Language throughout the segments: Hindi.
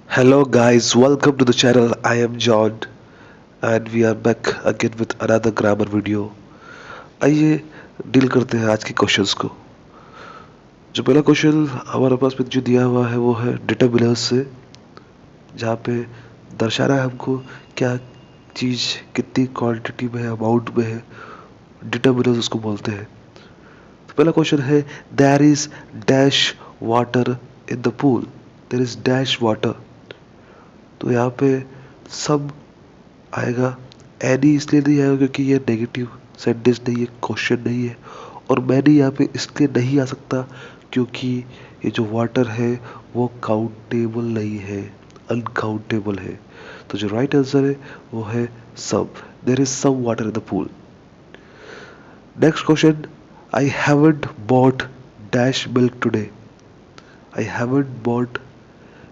Hello guys, welcome to the channel. I am John and we are back again with another grammar video. आइए डील करते हैं आज के क्वेश्चंस को। जो पहला क्वेश्चन हमारे पास में जो दिया हुआ है वो है डिटरमिनर्स से, जहाँ पे दर्शा रहा है हमको क्या चीज़ कितनी क्वांटिटी में है, अमाउंट में है। डिटरमिनर्स उसको बोलते हैं। तो पहला क्वेश्चन है there is dash water in the pool. There is dash water. तो यहाँ पे सब आएगा। एनी इसलिए नहीं आएगा क्योंकि ये नेगेटिव सेंटेंस नहीं है, क्वेश्चन नहीं है। और मैंने यहाँ पे इसलिए नहीं आ सकता क्योंकि ये जो वाटर है वो काउंटेबल नहीं है, अनकाउंटेबल है। तो जो राइट आंसर है वो है सब। There is some water in the pool. Next question, I haven't bought dash milk today. I haven't bought,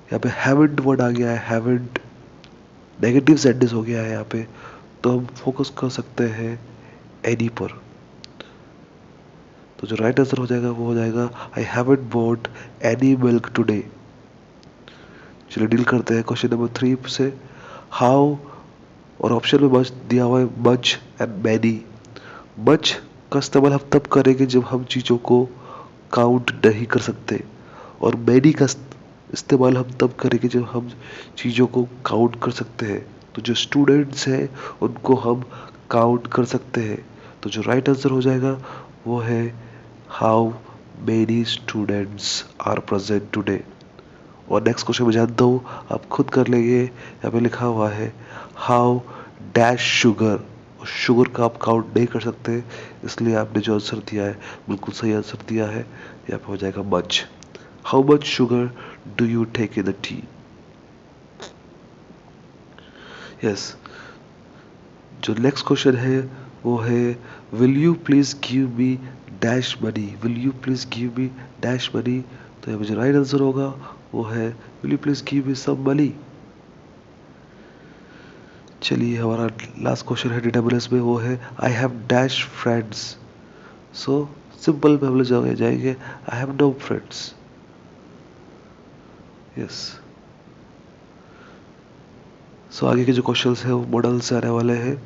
यहाँ पे हैवंट वर्ड आ गया है, हैवंट नेगेटिव सेंटेंस हो गया है यहाँ पे। तो हम फोकस कर सकते हैं एनी पर। तो जो राइट आंसर हो जाएगा वो हो जाएगा I haven't bought any milk today. चलिए डील करते हैं क्वेश्चन नंबर 3 से। हाउ, और ऑप्शन में मच दिया हुआ है, मच एंड मैनी। मच का इस्तेमाल हम तब करेंगे जब हम चीज़ों को काउंट नहीं कर सकते, और मैनी का इस्तेमाल हम तब करेंगे जब हम चीज़ों को काउंट कर सकते हैं। तो जो स्टूडेंट्स हैं उनको हम काउंट कर सकते हैं। तो जो राइट आंसर हो जाएगा वो है how many students are present today. और नेक्स्ट क्वेश्चन मैं जानता हूँ आप खुद कर लेंगे। यहाँ पे लिखा हुआ है हाउ डैश शुगर। और शुगर का आप काउंट नहीं कर सकते, इसलिए आपने जो आंसर दिया है बिल्कुल सही आंसर दिया है। यहाँ पे हो जाएगा much. How much sugar do you take in the tea. Yes. जो नेक्स्ट क्वेश्चन है वो है will you please give me dash money. Will you please give me dash money. तो यहाँ पे जो राइट आंसर होगा वो है will you please give me some money. चलिए हमारा लास्ट क्वेश्चन है डेटाबेस में, वो है I have dash friends. So simple में हम लोग जाएंगे आई have no friends. Yes. So आगे के जो क्वेश्चंस है वो मॉडल से आने वाले हैं।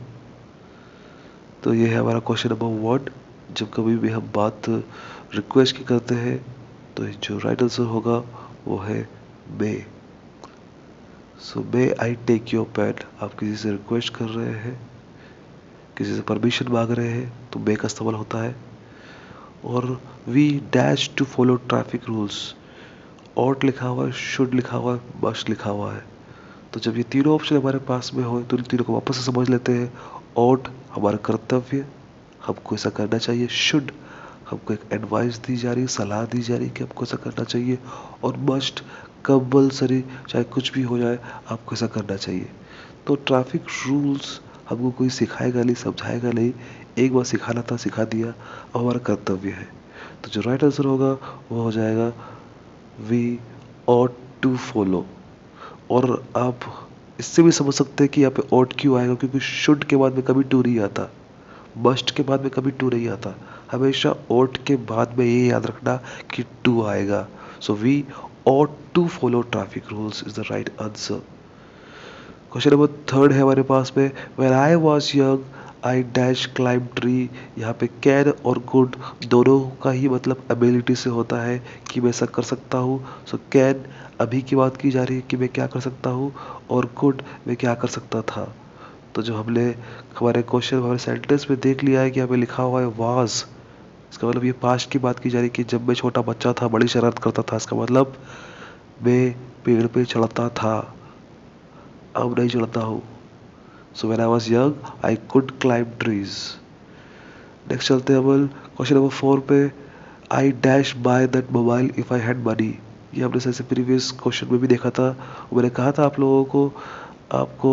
तो ये है हमारा क्वेश्चन नंबर 1। जब कभी भी हम बात रिक्वेस्ट की करते हैं तो जो राइट आंसर होगा वो है मे। सो मे आई टेक योर पेन। आप किसी से रिक्वेस्ट कर रहे हैं, किसी से परमिशन मांग रहे हैं, तो मे का इस्तेमाल होता है। और we dash to follow traffic rules. Ought लिखा हुआ है, शुड लिखा हुआ है, मस्ट लिखा हुआ है। तो जब ये तीनों ऑप्शन हमारे पास में हो तो इन तीनों को वापस से समझ लेते हैं। ऑट हमारा कर्तव्य, हमको ऐसा करना चाहिए। शुड हमको एक एडवाइस दी जा रही है, सलाह दी जा रही है कि आपको ऐसा करना चाहिए। और मस्ट कंपल्सरी, चाहे कुछ भी हो जाए आपको ऐसा करना चाहिए। तो ट्रैफिक रूल्स हमको कोई सिखाएगा नहीं, समझाएगा नहीं। एक बार सिखाना था, सिखा दिया, अब हमारा कर्तव्य है। तो जो राइट आंसर होगा वो हो जाएगा वी ऑट टू फॉलो। और आप इससे भी समझ सकते हैं कि यहाँ पे ऑट क्यों आएगा, क्योंकि शुड के बाद में कभी टू नहीं आता, मस्ट के बाद में कभी टू नहीं आता। हमेशा ऑट के बाद में ये याद रखना कि टू आएगा। So we ought to follow traffic rules is the right answer. Question number 3 है हमारे पास में, when I was young I dash climb tree. यहाँ पे कैन और गुड दोनों का ही मतलब एबिलिटी से होता है कि मैं ऐसा कर सकता हूँ। सो कैन अभी की बात की जा रही है कि मैं क्या कर सकता हूँ, और गुड मैं क्या कर सकता था। तो जो हमने हमारे क्वेश्चन हमारे सेंटेंस में देख लिया है कि यहाँ पे लिखा हुआ है वाज, इसका मतलब ये पास्ट की बात की जा रही है कि जब मैं छोटा बच्चा था बड़ी शरारत करता था। इसका मतलब मैं पेड़ पे चढ़ता था, अब नहीं चढ़ता हूँ। So when I was young I could climb trees. Next चलते हैं अपन क्वेश्चन नंबर 4 पे, I dash by that mobile if I had money. ये हमने जैसे प्रीवियस क्वेश्चन में भी देखा था। मैंने कहा था आप लोगों को आपको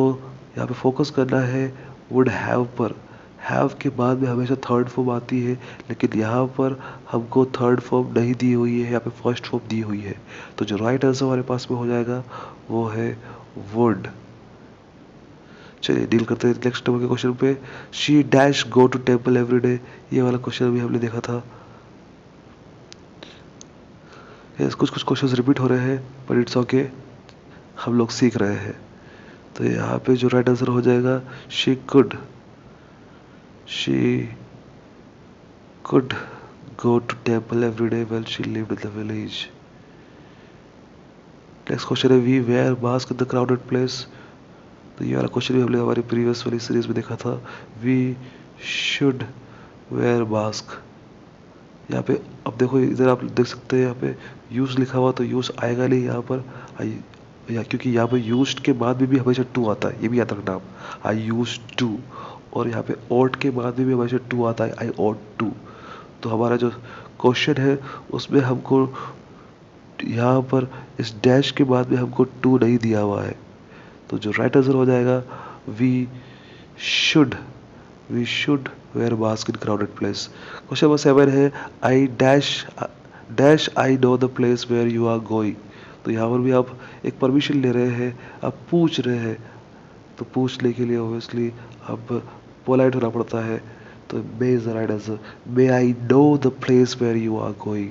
यहाँ पे फोकस करना है वुड हैव पर। हैव के बाद में हमेशा थर्ड फॉर्म आती है, लेकिन यहाँ पर हमको थर्ड फॉर्म नहीं दी हुई है, यहाँ पे फर्स्ट फॉर्म दी हुई है। तो जो राइट आंसर हमारे पास में हो जाएगा वो है वुड। चलिए डील करते हैं नेक्स्ट नंबर के क्वेश्चन पे, she dash go to temple every day. ये वाला क्वेश्चन भी हमने देखा था। यस, कुछ कुछ क्वेश्चंस रिपीट हो रहे हैं बट इट्स ओके। हम लोग सीख रहे हैं। तो यहाँ पे जो राइट आंसर हो जाएगा she could go to temple every day while she lived in the village. Next question है we wear mask in the crowded place. तो ये वाला क्वेश्चन भी हमने हमारी प्रीवियस वाली सीरीज में देखा था। We should wear mask. यहाँ पे अब देखो इधर आप देख सकते हैं यहाँ पे यूज लिखा हुआ, तो यूज आएगा नहीं यहाँ पर क्योंकि यहाँ पे यूज्ड के बाद भी हमेशा टू आता है, ये भी याद रखना आप। आई यूज टू। और यहाँ पे ought के बाद भी हमेशा टू आता है, आई ought टू। तो हमारा जो क्वेश्चन है उसमें हमको यहाँ पर इस डैश के बाद में हमको टू नहीं दिया हुआ है। तो जो राइट आंसर हो जाएगा we should wear mask in crowded place. Question number 7 है I dash I know the place where you are going. तो यहाँ पर भी आप एक परमिशन ले रहे हैं, आप पूछ रहे हैं। तो पूछने के लिए ऑब्वियसली अब पोलाइट होना पड़ता है। तो may is the right answer. May I know the place where you are going.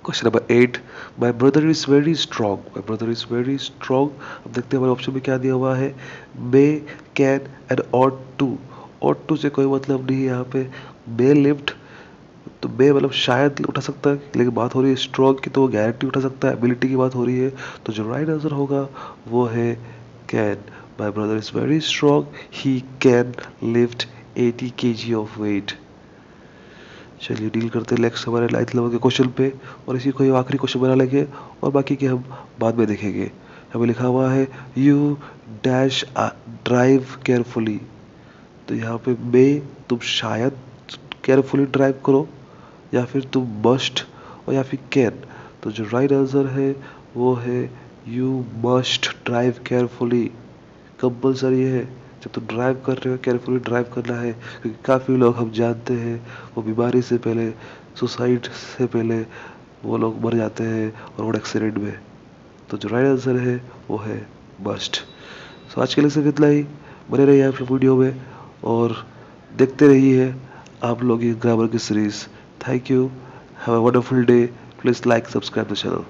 Question number 8 my brother is very strong. My brother is very strong. अब देखते हैं हमारे ऑप्शन में क्या दिया हुआ है। May, can and ought to. ought to से कोई मतलब नहीं है यहाँ पे। मे लिफ्ट, तो मे मतलब शायद उठा सकता है, लेकिन बात हो रही है स्ट्रॉन्ग की, तो वो गारंटी उठा सकता है, एबिलिटी की बात हो रही है। तो जो राइट आंसर होगा वो है can. My brother is very strong, he can lift 80 kg of weight. चलिए डील करते हैं नेक्स्ट हमारे 9th लेवल के क्वेश्चन पे, और इसी को आखिरी क्वेश्चन बना लेंगे और बाकी के हम बाद में देखेंगे। हमें लिखा हुआ है यू डैश ड्राइव केयरफुली। तो यहाँ पे मे तुम शायद केयरफुली ड्राइव करो, या फिर तुम मस्ट, और या फिर कैन। तो जो राइट आंसर है वो है you must drive carefully. Compulsory है, जब तुम ड्राइव कर रहे हो केयरफुली ड्राइव करना है, क्योंकि काफ़ी लोग हम जानते हैं वो बीमारी से पहले, सुसाइड से पहले वो लोग मर जाते हैं और रोड एक्सीडेंट में। तो जो राइट आंसर है वो है मस्ट। सो आज के लिए सिर्फ इतना ही। बने रहिए आप लोग वीडियो में और देखते रहिए आप लोग ये ग्रामर की series. Thank you, have a wonderful day. Please like subscribe the channel.